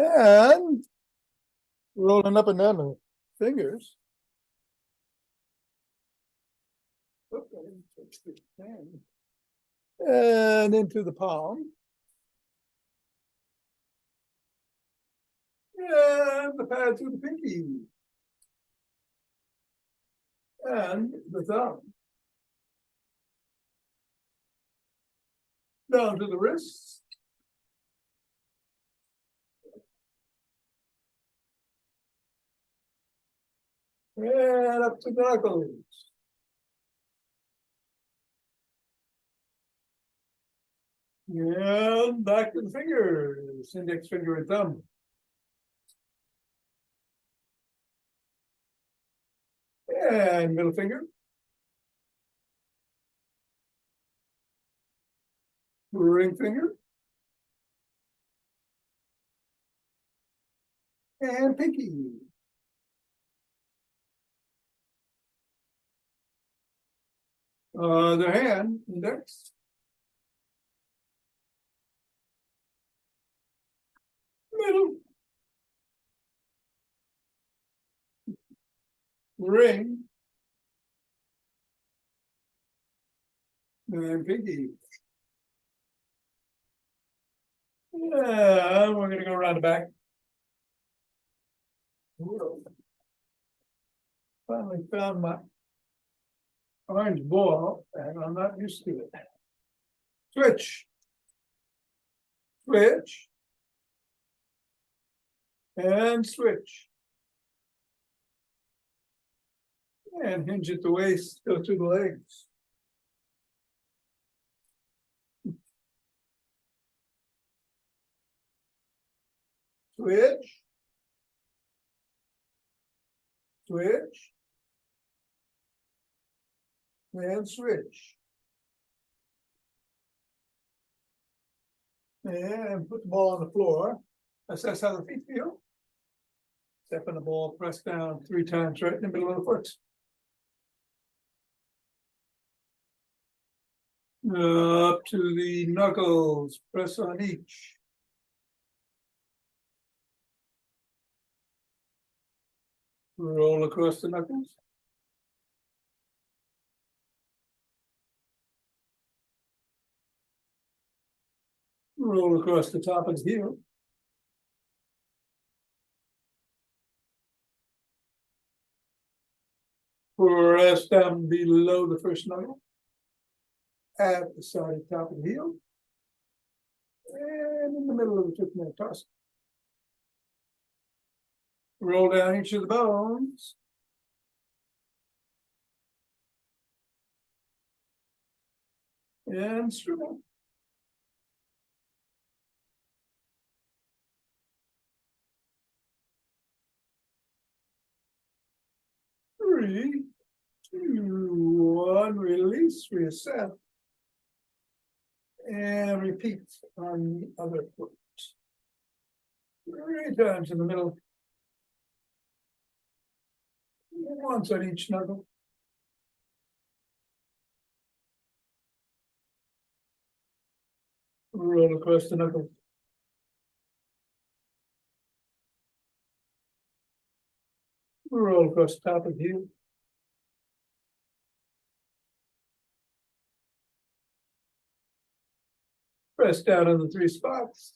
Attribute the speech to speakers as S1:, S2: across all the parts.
S1: And rolling up and down the fingers. And into the palm. And the pad to the pinky. And the thumb. Down to the wrists. And up to the knuckles. And back to the fingers, index finger and thumb. And middle finger. Ring finger. And pinky. Other hand, index. Middle. Ring. And pinky. Yeah, we're going to go around the back. Whoa. Finally found my orange ball, and I'm not used to it. Switch. Switch. And switch. And hinge at the waist, go through the legs. Switch. Switch. And switch. And put the ball on the floor. Assess how the feet feel. Step in the ball, press down 3 times right in the middle of the foot. Up to the knuckles, press on each. Roll across the knuckles. Roll across the top of the heel. Press down below the first knuckle. At the side top of the heel. And in the middle of the tip-neck toss. Roll down each of the bones. And swivel. Three, two, one, release, reset. And repeat on the other foot. 3 times in the middle. Once on each knuckle. Roll across the knuckle. Roll across the top of the heel. Press down on the 3 spots.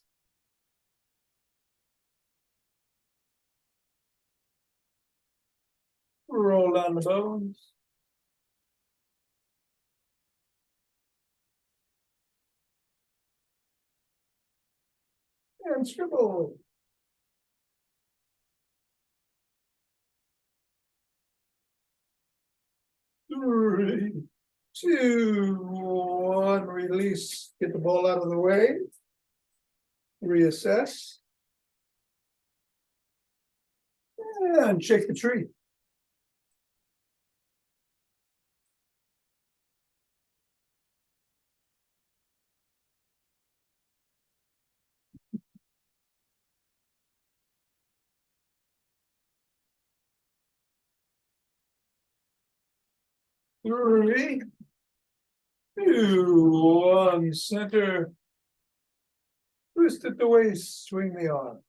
S1: Roll down the bones. And scribble. 3, 2, 1, release. Get the ball out of the way. Reassess. And shake the tree. Three, two, one, center. Twist at the waist, swing the arm.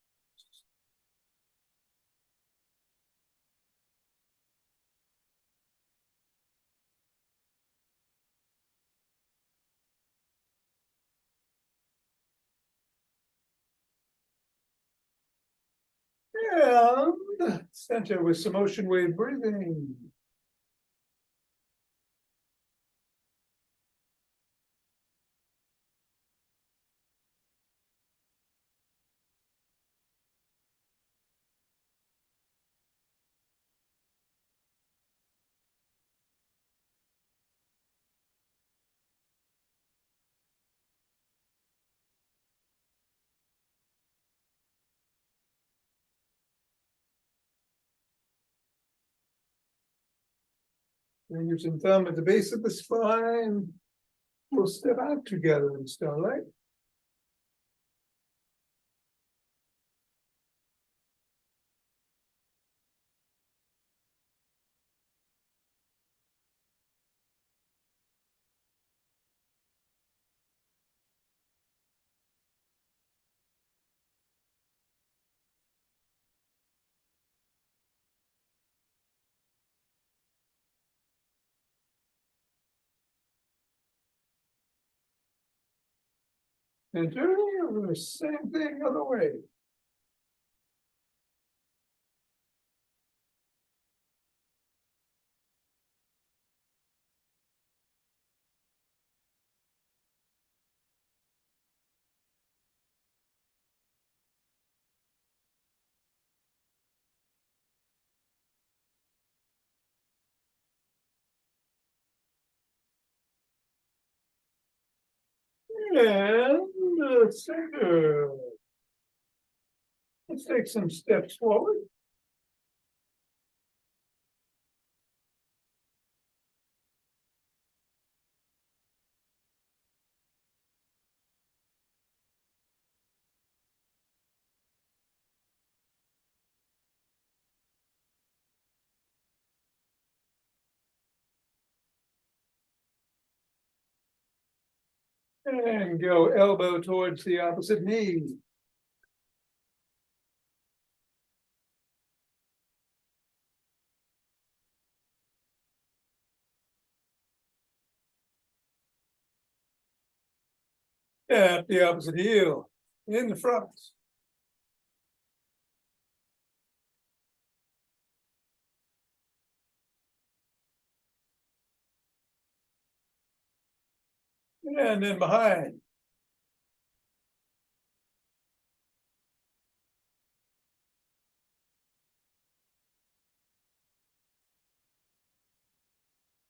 S1: And center with some ocean wave breathing. Fingers and thumb at the base of the spine. We'll step out together in starlight. And turning over the same thing other way. And center. Let's take some steps forward. And go elbow towards the opposite knee. Tap the opposite heel in the front. And then behind.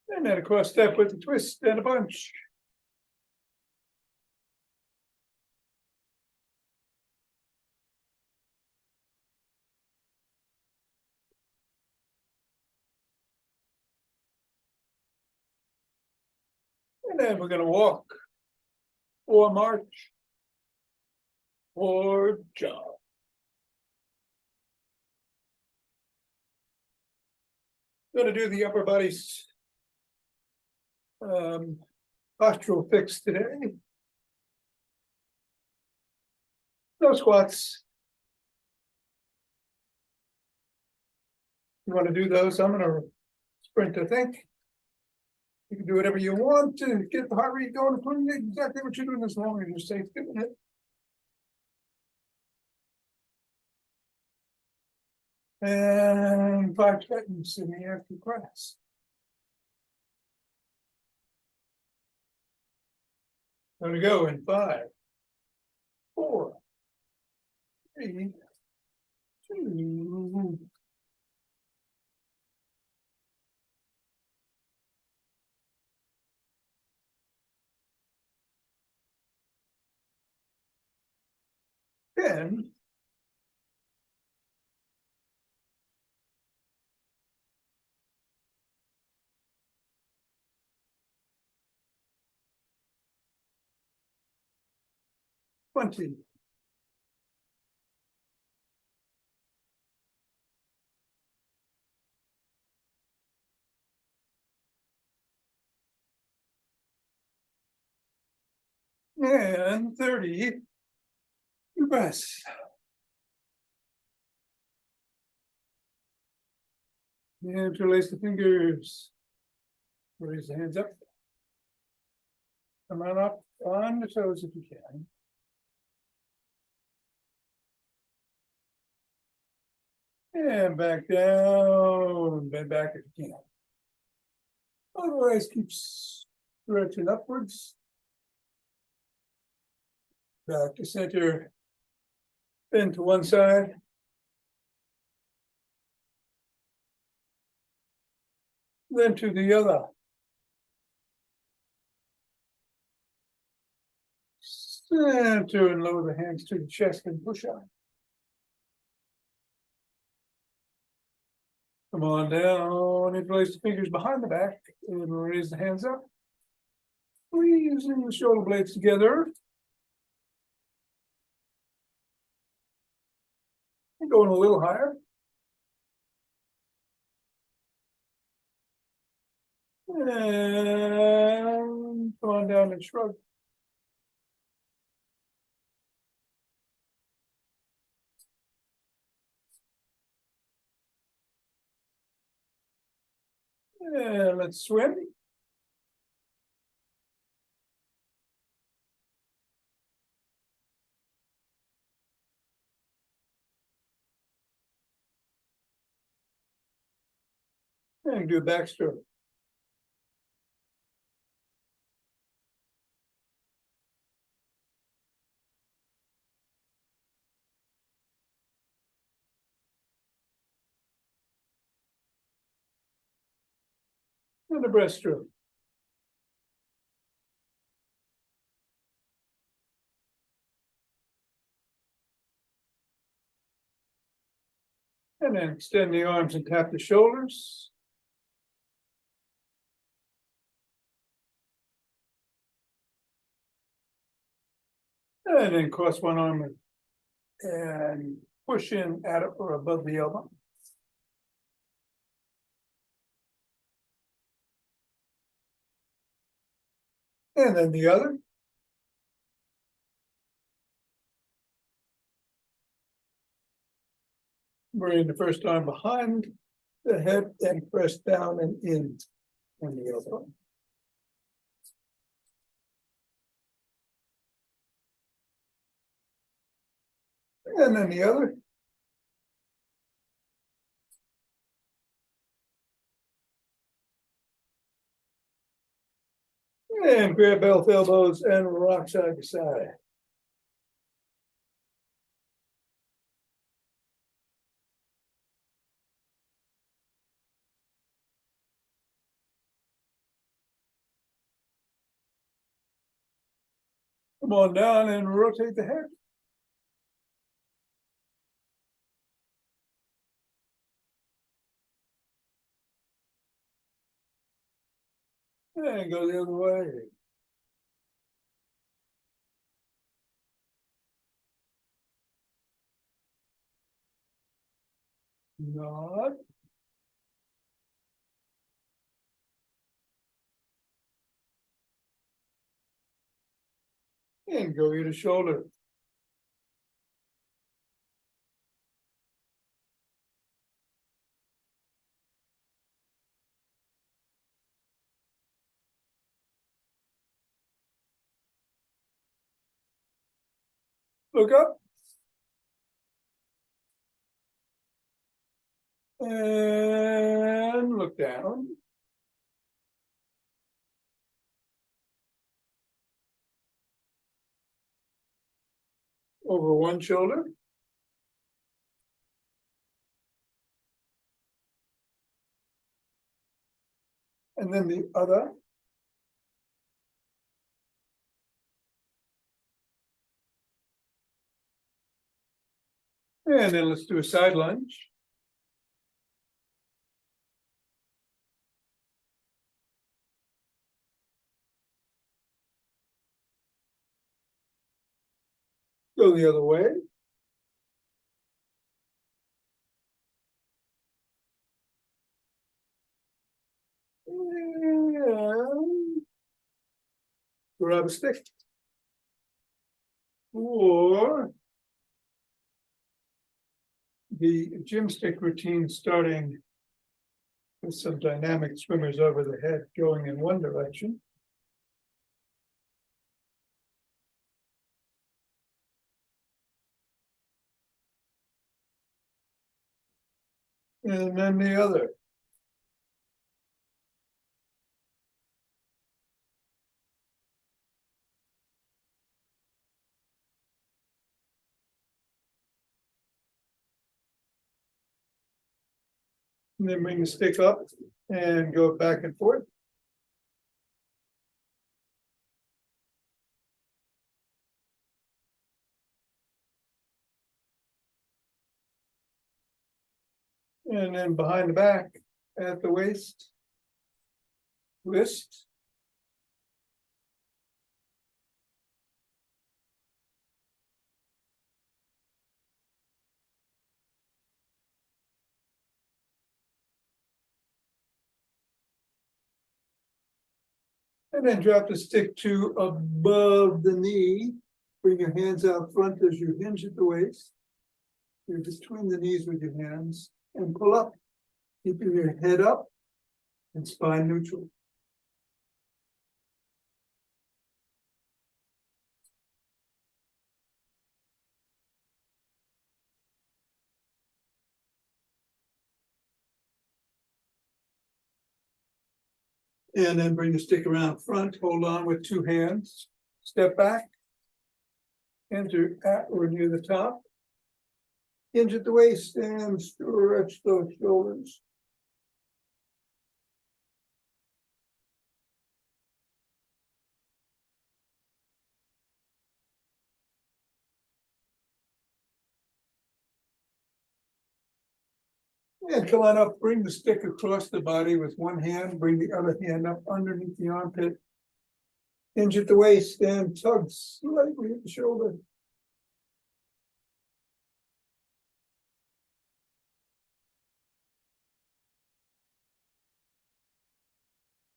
S1: And then a cross step with a twist and a punch. And then we're gonna walk or march or jog. Gonna do the upper body's postural fix today. No squats. You want to do those? I'm gonna sprint, I think. You can do whatever you want to get the heart rate going, including exactly what you're doing as long as you're safe doing it. And 5 Tibetans in the after class. Gonna go in 5, 4, 3, 2. And 20. And 30. Your best. Interlace the fingers. Raise the hands up. Come on up on the toes if you can. And back down, bend back if you can. Otherwise, keep stretching upwards. Back to center. Bend to one side. Then to the other. Center and lower the hands to the chest and push out. Come on down, interlace the fingers behind the back and raise the hands up. Squeezing the shoulder blades together. And going a little higher. And come on down and shrug. And let's swim. And do a backstroke. And a breaststroke. And then extend the arms and tap the shoulders. And then cross one arm and push in at it or above the elbow. And then the other. Bring the first arm behind the head and press down and in on the elbow. And then the other. And grab both elbows and rock side to side. Come on down and rotate the head. And go the other way. Nod. And go ear to shoulder. Look up. And look down. Over one shoulder. And then the other. And then let's do a side lunge. Go the other way. And grab a stick. Or the GymStick routine, starting with some dynamic swimmers over the head going in one direction. And then the other. And then bring the stick up and go back and forth. And then behind the back at the waist. Twist. And then drop the stick to above the knee. Bring your hands out front as you hinge at the waist. You're between the knees with your hands and pull up, keeping your head up and spine neutral. And then bring the stick around front, hold on with two hands, step back, enter at or near the top, hinge at the waist and stretch those shoulders. And come on up, bring the stick across the body with one hand, bring the other hand up underneath the armpit. Hinge at the waist and tug slightly at the shoulder.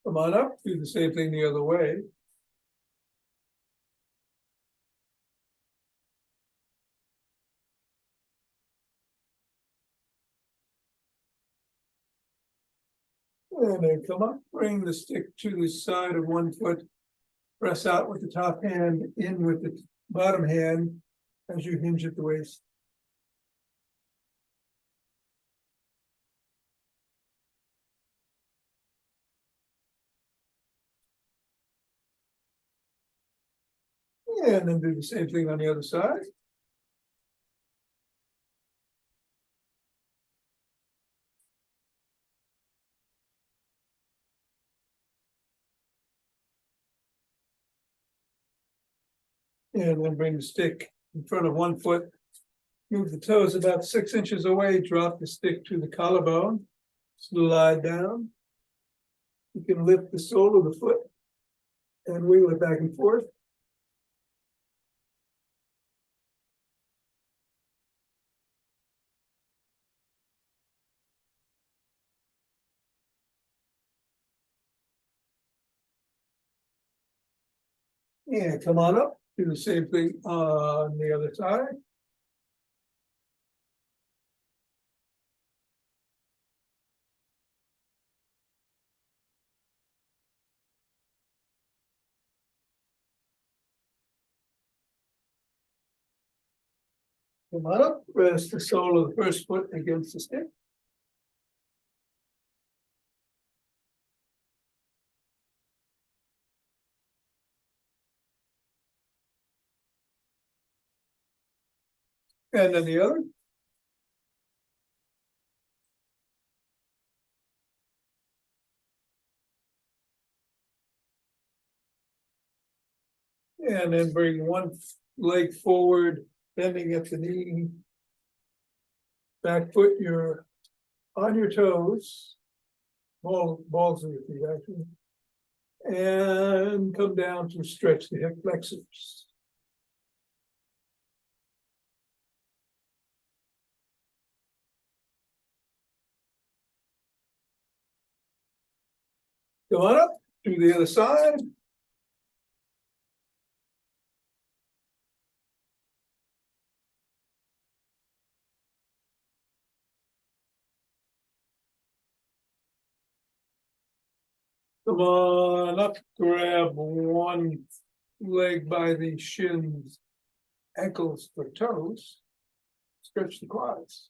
S1: Come on up, do the same thing the other way. And then come up, bring the stick to the side of one foot. Press out with the top hand, in with the bottom hand as you hinge at the waist. And then do the same thing on the other side. And then bring the stick in front of one foot. Move the toes about 6 inches away, drop the stick to the collarbone, slide down. You can lift the sole of the foot and wiggle it back and forth. And come on up, do the same thing on the other side. Come on up, rest the sole of the first foot against the stick. And then the other. And then bring one leg forward, bending at the knee. Back foot, you're on your toes. Balls of your feet, actually. And come down to stretch the hip flexors. Come on up to the other side. Come on up, grab one leg by the shins, ankles, or toes. Stretch the quads.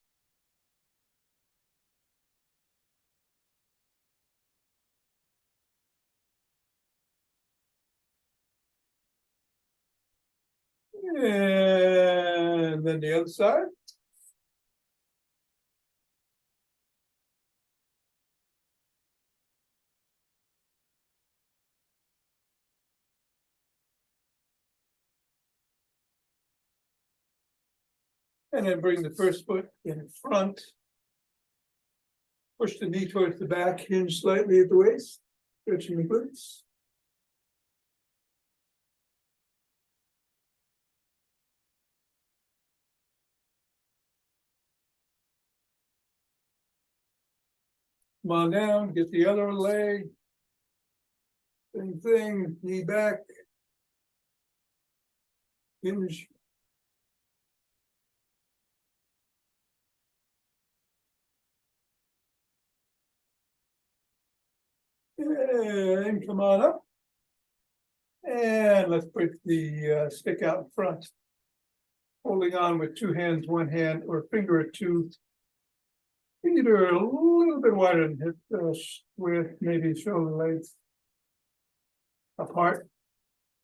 S1: And then the other side. And then bring the first foot in front. Push the knee towards the back, hinge slightly at the waist, stretching the glutes. Come on down, get the other leg. Same thing, knee back. Hinge. And come on up. And let's put the stick out in front. Holding on with two hands, one hand, or a finger or two. Either a little bit wider than hip width, maybe shoulder length apart.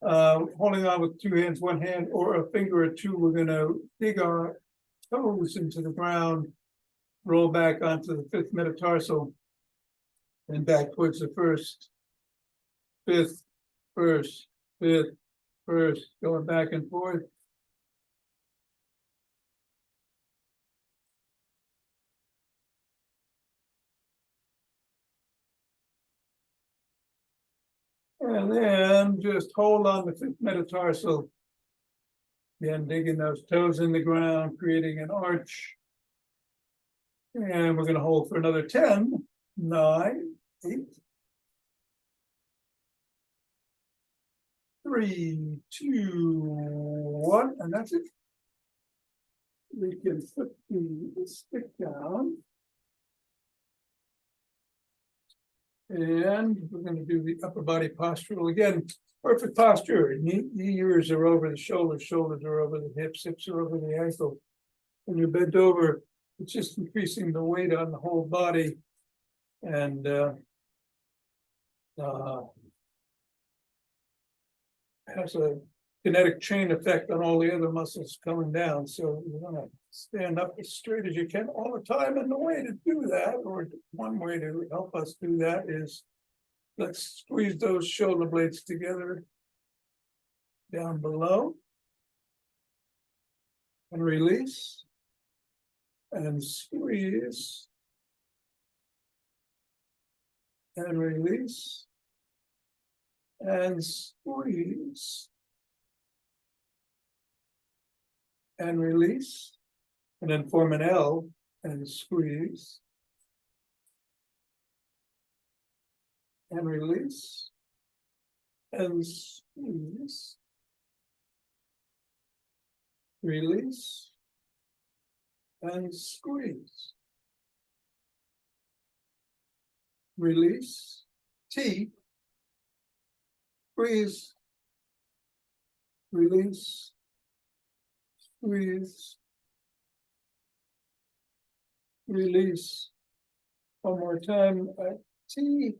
S1: Holding on with two hands, one hand, or a finger or two, we're going to dig our toes into the ground, roll back onto the fifth metatarsal, and back towards the first, fifth, first, fifth, first, going back and forth. And then just hold on the fifth metatarsal. Again, digging those toes in the ground, creating an arch. And we're going to hold for another 10, 9, 8, 3, 2, 1, and that's it. We can put the stick down. And we're going to do the upper body postural again. Perfect posture. Ears are over the shoulders, shoulders are over the hips, hips are over the ankle. When you bend over, it's just increasing the weight on the whole body. And has a kinetic chain effect on all the other muscles coming down. So you want to stand up as straight as you can all the time. And the way to do that, or one way to help us do that, is let's squeeze those shoulder blades together down below and release and squeeze and release and squeeze and release, and then form an L and squeeze and release and squeeze, release and squeeze, release, T, squeeze, release, squeeze, release. One more time, T,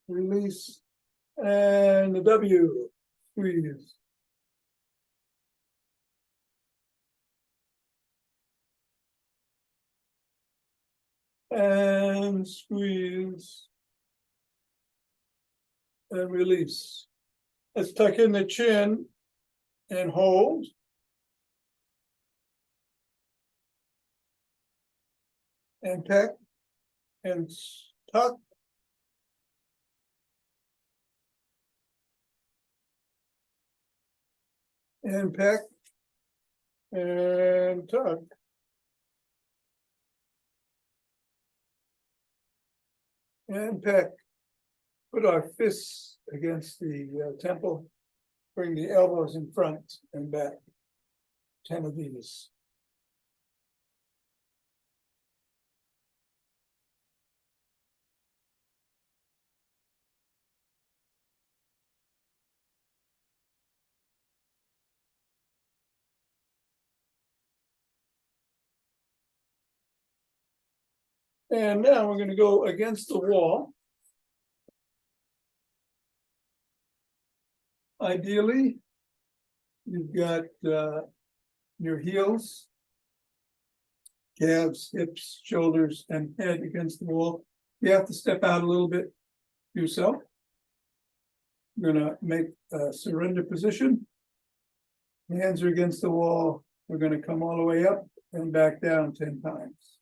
S1: release, and the W, squeeze. And squeeze. And release. Let's tuck in the chin and hold. And peck and tuck. And peck and tuck. And peck. Put our fists against the temple. Bring the elbows in front and back. 10 of these. And now we're going to go against the wall. Ideally, you've got your heels, calves, hips, shoulders, and head against the wall. You have to step out a little bit yourself. We're gonna make a surrender position. Hands are against the wall. We're gonna come all the way up and back down 10 times.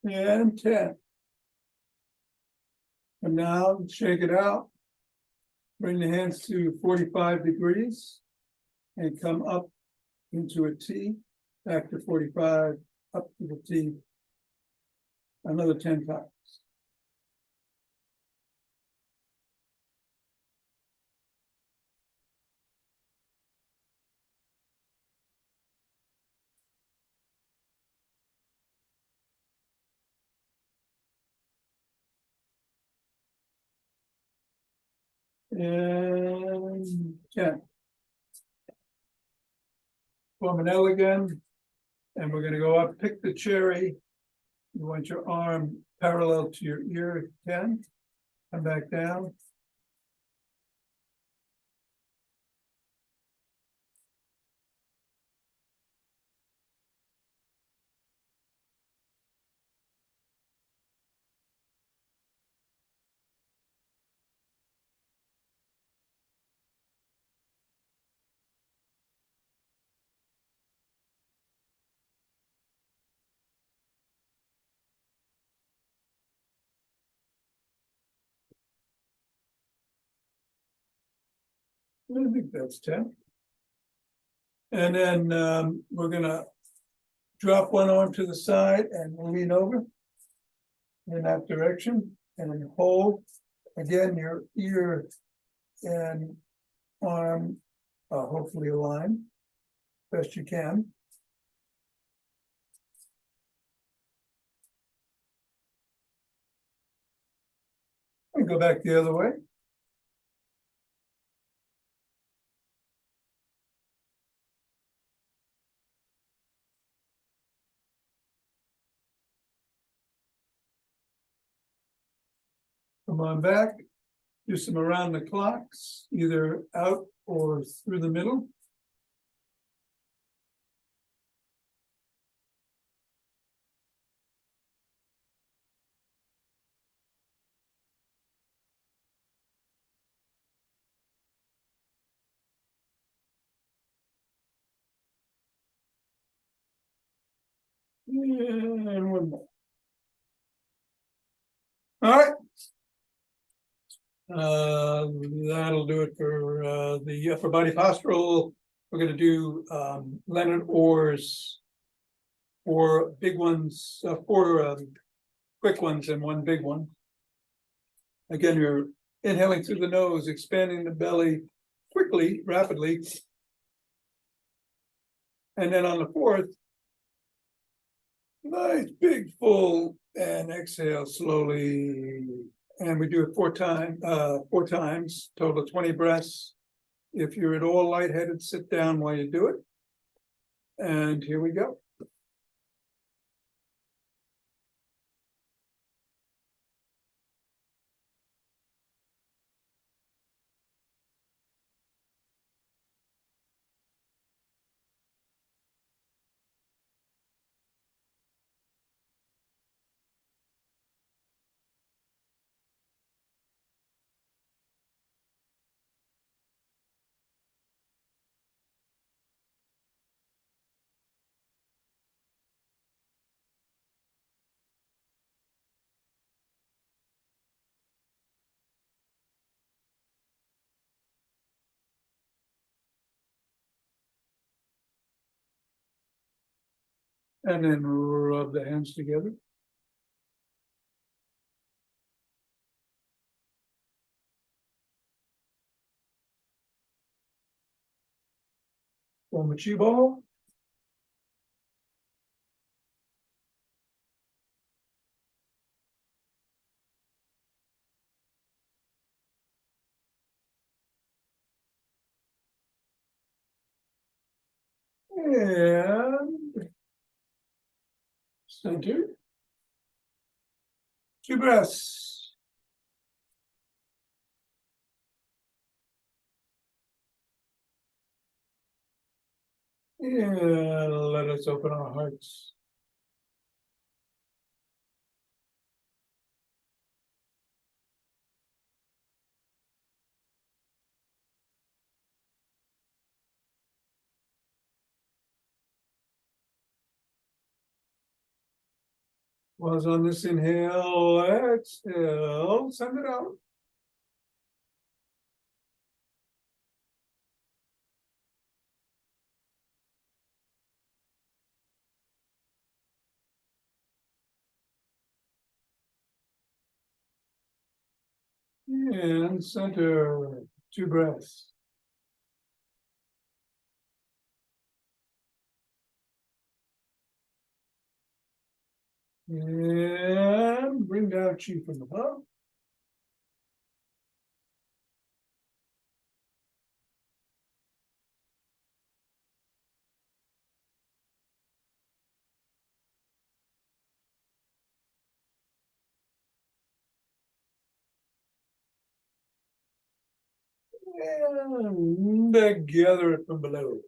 S1: And 10. And now shake it out. Bring the hands to 45 degrees and come up into a T, back to 45, up to the T, another 10 times. And 10. Form an L again, and we're gonna go up, pick the cherry. You want your arm parallel to your ear, 10. Come back down. I think that's 10. And then we're gonna drop one arm to the side and lean over in that direction and then hold. Again, your ear and arm hopefully align best you can. And go back the other way. Come on back. Do some around the clocks, either out or through the middle. And one more. All right. That'll do it for the upper body postural. We're going to do Leonard Orr's 4 big ones, 4 quick ones and 1 big one. Again, you're inhaling through the nose, expanding the belly quickly, rapidly. And then on the 4th, nice, big, full, and exhale slowly. And we do it 4 times, total 20 breaths. If you're at all lightheaded, sit down while you do it. And here we go. And then rub the hands together. Form a chi ball. And center. 2 breaths. And let us open our hearts. Was on this inhale, exhale, send it out. And center, 2 breaths. And bring down chi from above. And gather it from below.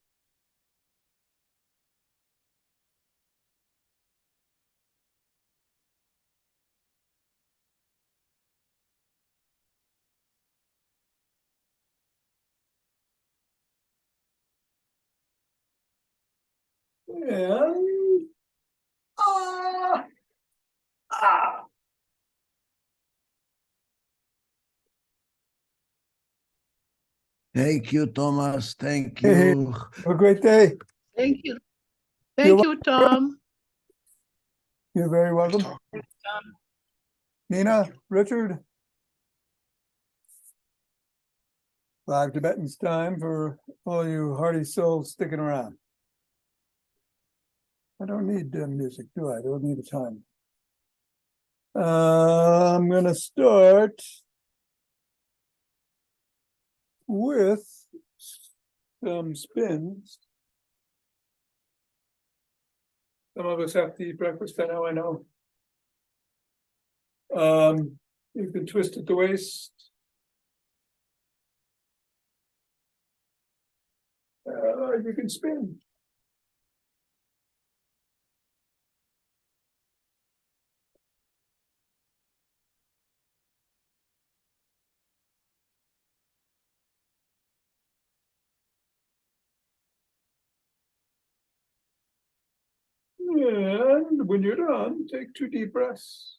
S1: And ah, ah.
S2: Thank you, Thomas. Thank
S1: Hey,
S2: you.
S1: have a great day.
S3: Thank you.
S1: You're
S3: Thank you, Tom.
S1: You're very welcome. Nina, Richard. 5 Tibetans time for all you hearty souls sticking around. I don't need music, do I? I don't need a time. I'm going to start with some spins. Some of us have to eat breakfast, I know. You can twist at the waist. You can spin. And when you're done, take 2 deep breaths.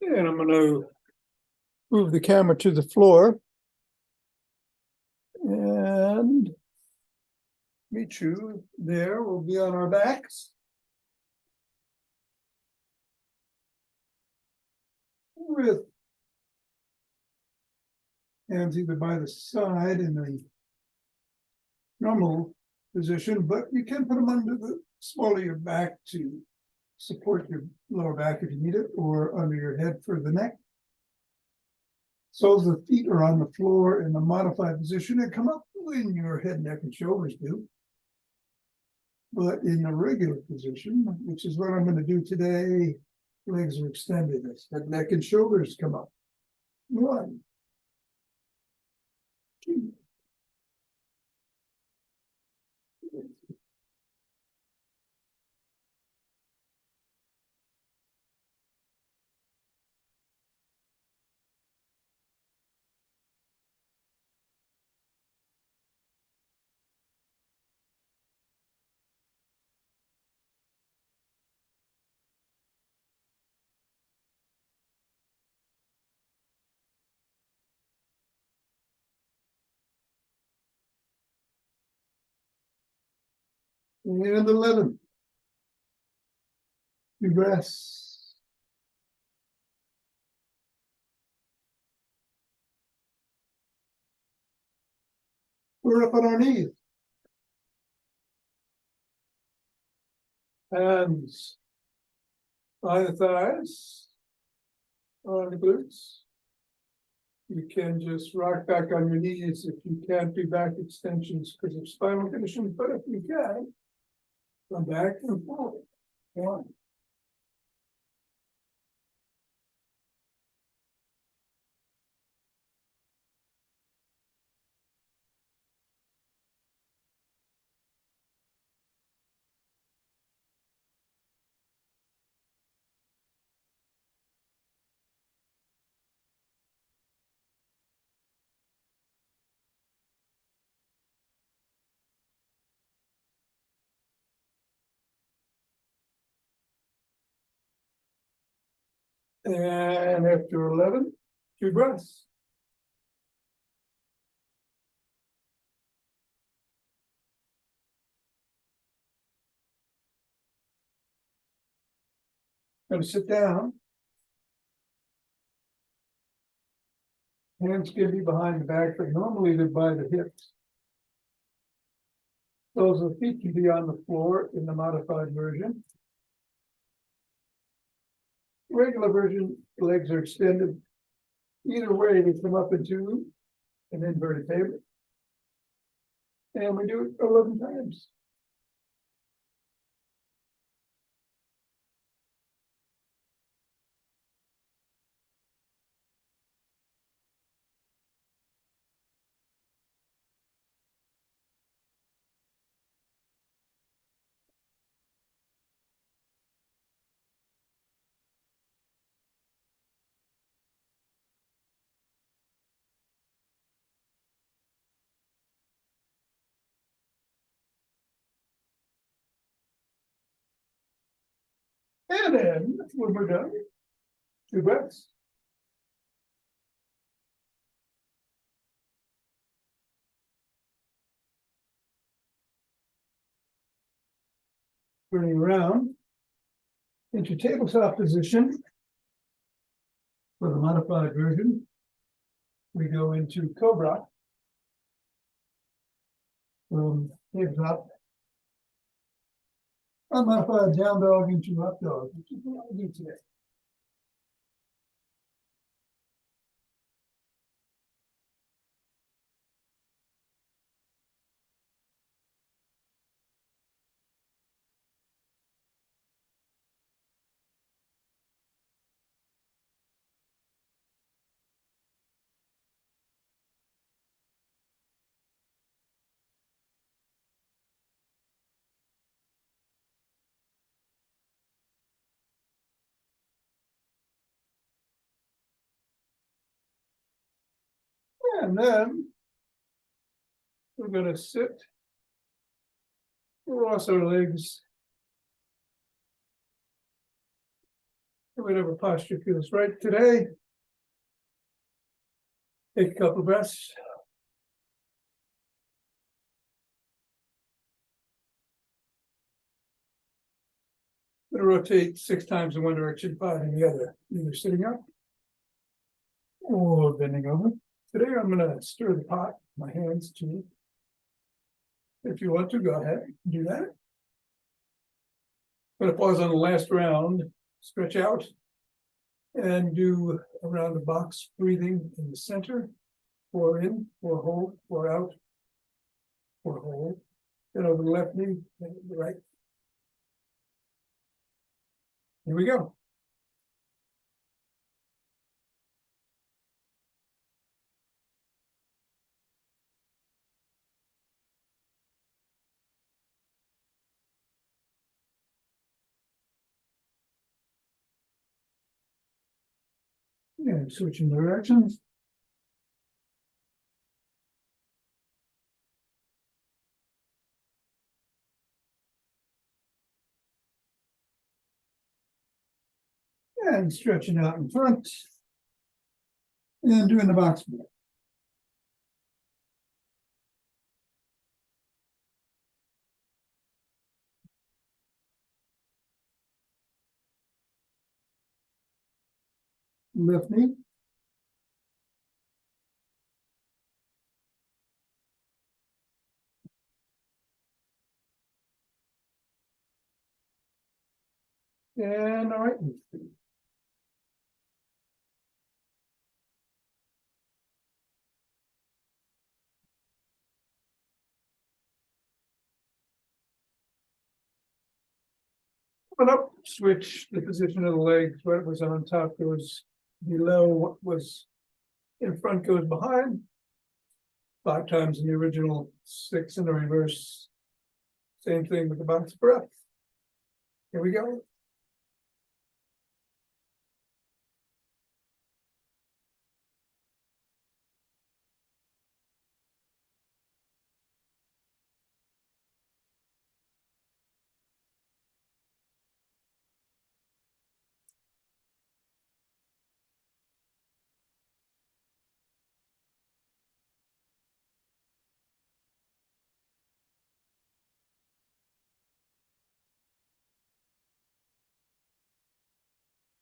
S1: And I'm going to move the camera to the floor and meet you there. We'll be on our backs with hands either by the side in the normal position, but you can put them under the small of your back to support your lower back if you need it, or under your head for the neck. Soles of the feet are on the floor in the modified position and come up when your head, neck, and shoulders do. But in the regular position, which is what I'm going to do today, legs are extended as head, neck, and shoulders come up. 1, 2, 3. And 11. 2 breaths. We're up on our knees. Hands by the thighs, on the glutes. You can just rock back on your knees if you can't do back extensions because of spinal conditions, but if you can, come back and forward. One. And after 11, 2 breaths. Gonna sit down. Hands can be behind the back, but normally they're by the hips. Those of the feet can be on the floor in the modified version. Regular version, legs are extended. Either way, they come up into an inverted table. And we do it 11 times. And then when we're done, 2 breaths. Turning around into tabletop position. For the modified version, we go into Cobra. Tabletop. Unmodified down dog into up dog, which is what I do today. And then we're gonna sit, cross our legs. Whatever posture feels right today. Take a couple breaths. Gonna rotate 6 times in one direction, 5 in the other, either sitting up or bending over. Today I'm gonna stir the pot, my hands too. If you want to, go ahead, do that. Gonna pause on the last round, stretch out. And do a round of box breathing in the center. 4 in, 4 hold, 4 out. 4 hold. Then over the left knee, then the right. Here we go. And switching directions. And stretching out in front. And doing the box breath. Left knee. And all right. Open up, switch the position of the legs, what was on top goes below, what was in front goes behind. 5 times in the original, 6 in the reverse. Same thing with the box breath. Here we go.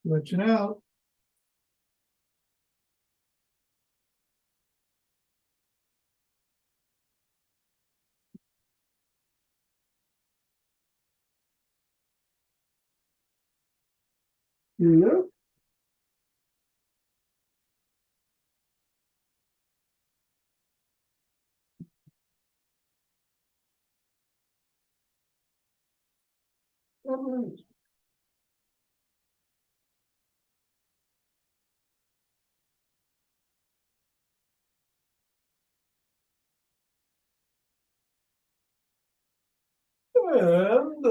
S1: Stretching out. Here you go. All right. And